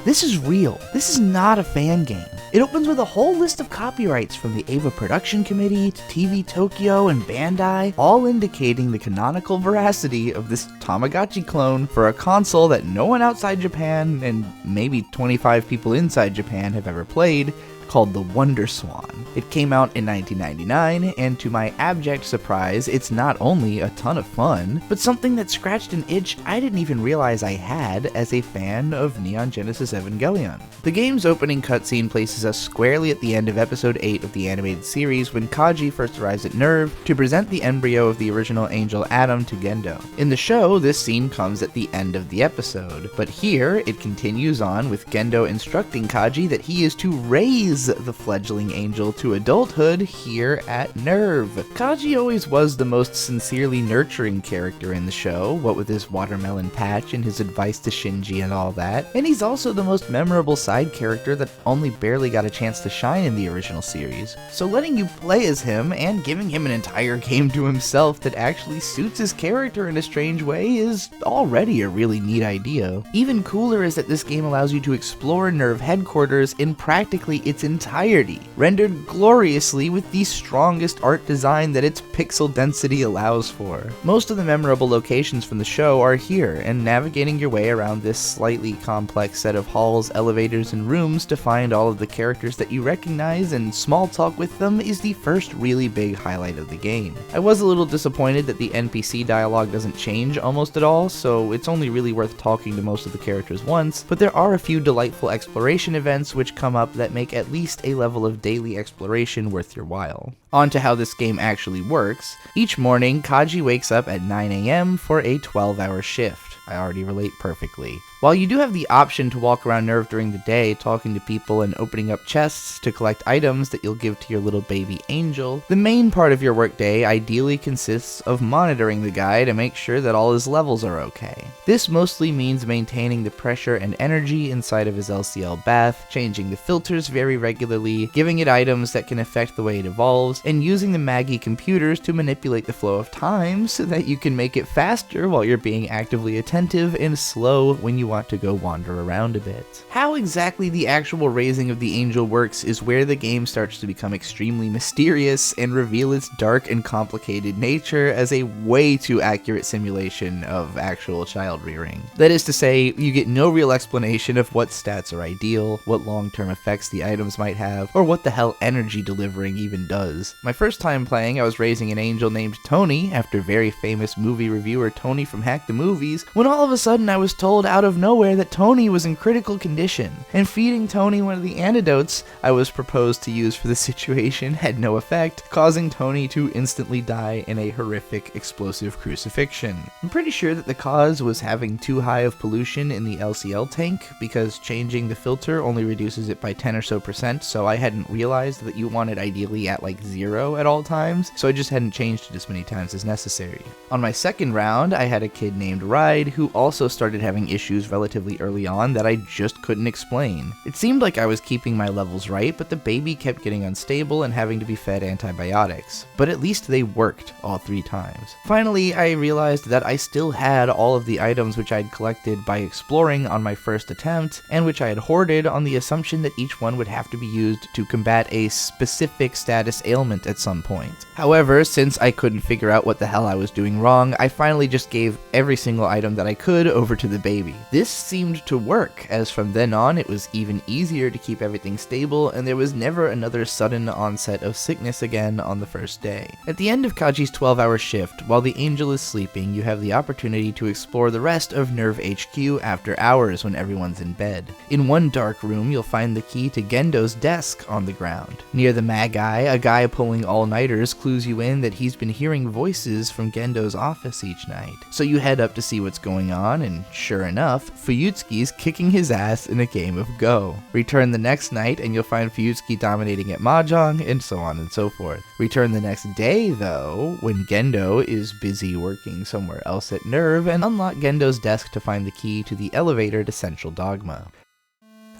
This is real. This is not a fan game. It opens with a whole list of copyrights from the AVA Production Committee to TV Tokyo and Bandai, all indicating the canonical veracity of this Tamagotchi clone for a console that no one outside Japan, and maybe 25 people inside Japan, have ever played, called the Wonderswan. It came out in 1999, and to my abject surprise, it's not only a ton of fun, but something that scratched an itch I didn't even realize I had as a fan of Neon Genesis Evangelion. The game's opening cutscene places us squarely at the end of episode 8 of the animated series when Kaji first arrives at NERV to present the embryo of the original angel Adam to Gendo. In the show, this scene comes at the end of the episode, but here it continues on with Gendo instructing Kaji that he is to raise the fledgling angel to adulthood here at NERV. Kaji always was the most sincerely nurturing character in the show, what with his watermelon patch and his advice to Shinji and all that, and he's also the most memorable side character that only barely got a chance to shine in the original series. So letting you play as him and giving him an entire game to himself that actually suits his character in a strange way is already a really neat idea. Even cooler is that this game allows you to explore NERV headquarters in practically its entirety, rendered gloriously with the strongest art design that its pixel density allows for. Most of the memorable locations from the show are here, and navigating your way around this slightly complex set of halls, elevators, and rooms to find all of the characters that you recognize and small talk with them is the first really big highlight of the game. I was a little disappointed that the NPC dialogue doesn't change almost at all, so it's only really worth talking to most of the characters once, but there are a few delightful exploration events which come up that make at least a level of daily exploration worth your while. On to how this game actually works. Each morning, Kaji wakes up at 9 AM for a 12-hour shift. I already relate perfectly. While you do have the option to walk around NERV during the day, talking to people and opening up chests to collect items that you'll give to your little baby angel, the main part of your workday ideally consists of monitoring the guy to make sure that all his levels are okay. This mostly means maintaining the pressure and energy inside of his LCL bath, changing the filters very regularly, giving it items that can affect the way it evolves, and using the Maggie computers to manipulate the flow of time so that you can make it faster while you're being actively attentive and slow when you want to go wander around a bit. How exactly the actual raising of the angel works is where the game starts to become extremely mysterious and reveal its dark and complicated nature as a way too accurate simulation of actual child rearing. That is to say, you get no real explanation of what stats are ideal, what long-term effects the items might have, or what the hell energy delivering even does. My first time playing, I was raising an angel named Tony, after very famous movie reviewer Tony from Hack the Movies, when all of a sudden I was told out of nowhere that Tony was in critical condition, and feeding Tony one of the antidotes I was proposed to use for the situation had no effect, causing Tony to instantly die in a horrific explosive crucifixion. I'm pretty sure that the cause was having too high of pollution in the LCL tank, because changing the filter only reduces it by 10 or so I hadn't realized that you want it ideally at like 0 at all times, so I just hadn't changed it as many times as necessary. On my second round, I had a kid named Ride who also started having issues relatively early on that I just couldn't explain. It seemed like I was keeping my levels right, but the baby kept getting unstable and having to be fed antibiotics. But at least they worked all 3 times. Finally, I realized that I still had all of the items which I'd collected by exploring on my first attempt, and which I had hoarded on the assumption that each one would have to be used to combat a specific status ailment at some point. However, since I couldn't figure out what the hell I was doing wrong, I finally just gave every single item that I could over to the baby. This seemed to work, as from then on it was even easier to keep everything stable, and there was never another sudden onset of sickness again on the first day. At the end of Kaji's 12-hour shift, while the angel is sleeping, you have the opportunity to explore the rest of NERV HQ after hours when everyone's in bed. In one dark room, you'll find the key to Gendo's desk on the ground. Near the Magi, a guy pulling all-nighters clues you in that he's been hearing voices from Gendo's office each night. So you head up to see what's going on, and sure enough, Fuyutsuki's kicking his ass in a game of Go. Return the next night and you'll find Fuyutsuki dominating at Mahjong, and so on and so forth. Return the next day, though, when Gendo is busy working somewhere else at NERV, and unlock Gendo's desk to find the key to the elevator to Central Dogma.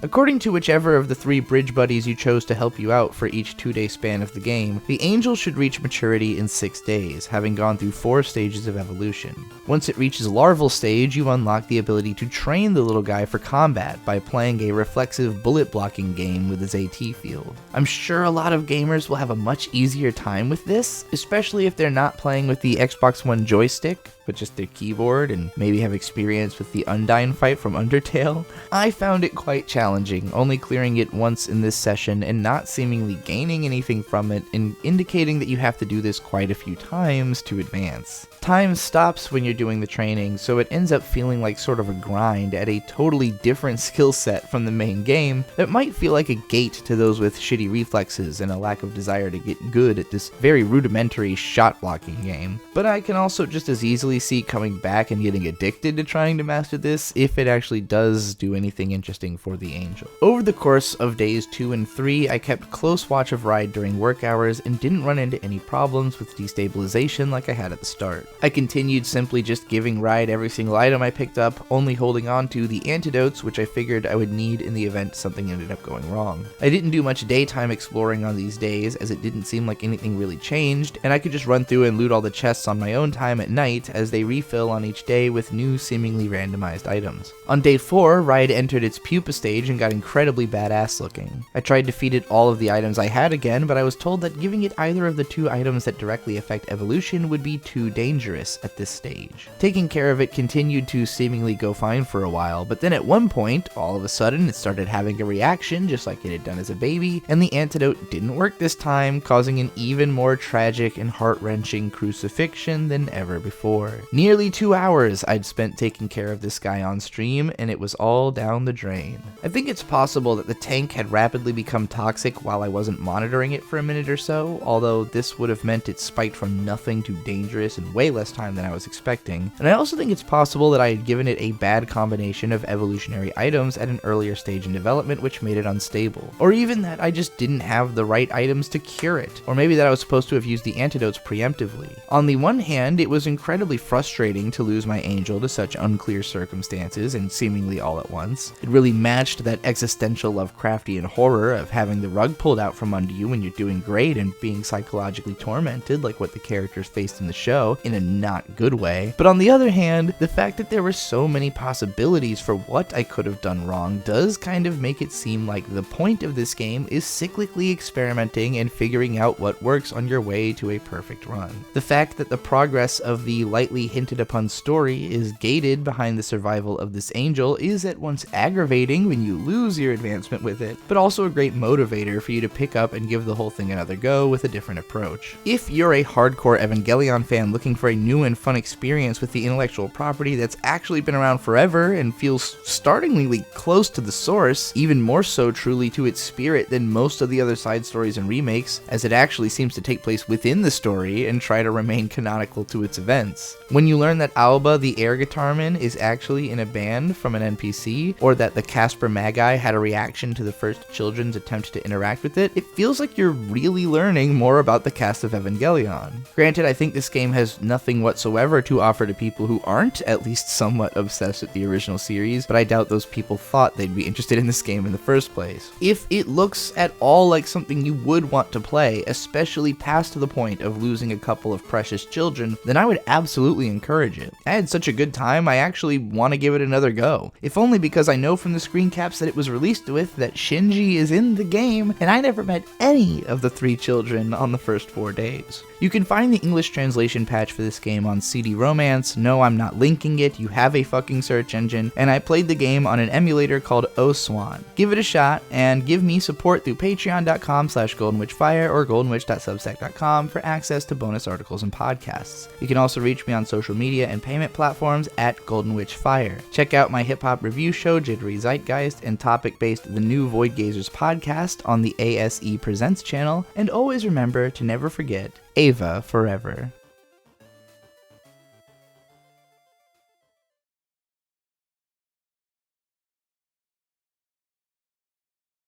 According to whichever of the 3 bridge buddies you chose to help you out for each 2-day span of the game, the angel should reach maturity in 6 days, having gone through 4 stages of evolution. Once it reaches larval stage, you unlock the ability to train the little guy for combat by playing a reflexive bullet blocking game with his AT field. I'm sure a lot of gamers will have a much easier time with this, especially if they're not playing with the Xbox One joystick, but just their keyboard, and maybe have experience with the Undyne fight from Undertale. I found it quite challenging, only clearing it once in this session and not seemingly gaining anything from it, and indicating that you have to do this quite a few times to advance. Time stops when you're doing the training, so it ends up feeling like sort of a grind at a totally different skill set from the main game that might feel like a gate to those with shitty reflexes and a lack of desire to get good at this very rudimentary shot blocking game. But I can also just as easily see coming back and getting addicted to trying to master this if it actually does do anything interesting for the angel. Over the course of days 2 and 3, I kept close watch of Ride during work hours and didn't run into any problems with destabilization like I had at the start. I continued simply just giving Ride every single item I picked up, only holding on to the antidotes which I figured I would need in the event something ended up going wrong. I didn't do much daytime exploring on these days as it didn't seem like anything really changed, and I could just run through and loot all the chests on my own time at night as they refill on each day with new seemingly randomized items. On day 4, Ride entered its pupa stage and got incredibly badass looking. I tried to feed it all of the items I had again, but I was told that giving it either of the 2 items that directly affect evolution would be too dangerous at this stage. Taking care of it continued to seemingly go fine for a while, but then at one point, all of a sudden it started having a reaction just like it had done as a baby, and the antidote didn't work this time, causing an even more tragic and heart-wrenching crucifixion than ever before. Nearly 2 hours I'd spent taking care of this guy on stream, and it was all down the drain. I think it's possible that the tank had rapidly become toxic while I wasn't monitoring it for a minute or so, although this would have meant it spiked from nothing to dangerous in way less time than I was expecting. And I also think it's possible that I had given it a bad combination of evolutionary items at an earlier stage in development which made it unstable. Or even that I just didn't have the right items to cure it. Or maybe that I was supposed to have used the antidotes preemptively. On the one hand, it was incredibly frustrating to lose my angel to such unclear circumstances and seemingly all at once. It really matched that existential Lovecraftian horror of having the rug pulled out from under you when you're doing great and being psychologically tormented like what the characters faced in the show, in a not good way. But on the other hand, the fact that there were so many possibilities for what I could have done wrong does kind of make it seem like the point of this game is cyclically experimenting and figuring out what works on your way to a perfect run. The fact that the progress of the lightly hinted upon story is gated behind the survival of this angel is at once aggravating when you lose your advancement with it, but also a great motivator for you to pick up and give the whole thing another go with a different approach. If you're a hardcore Evangelion fan looking for a new and fun experience with the intellectual property that's actually been around forever and feels startlingly close to the source, even more so truly to its spirit than most of the other side stories and remakes, as it actually seems to take place within the story and try to remain canonical to its events. When you learn that Alba, the air guitarman, is actually in a band from an NPC, or that the Casper Magi had a reaction to the first children's attempt to interact with it, it feels like you're really learning more about the cast of Evangelion. Granted, I think this game has nothing whatsoever to offer to people who aren't at least somewhat obsessed with the original series, but I doubt those people thought they'd be interested in this game in the first place. If it looks at all like something you would want to play, especially past the point of losing a couple of precious children, then I would absolutely encourage it. I had such a good time, I actually want to give it another go. If only because I know from the screen caps that it was released with that Shinji is in the game, and I never met any of the 3 children on the first 4 days. You can find the English translation patch for this game on CD Romance. No, I'm not linking it, you have a fucking search engine, and I played the game on an emulator called Wonderswan. Give it a shot, and give me support through patreon.com/goldenwitchfire or goldenwitch.substack.com for access to bonus articles and podcasts. You can also reach me on social media and payment platforms at goldenwitchfire. Check out my hip-hop review show, Jittery Zeitgeist, and topic-based The New Void Gazers podcast on the ASE Presents channel, and always remember to never forget Ava forever.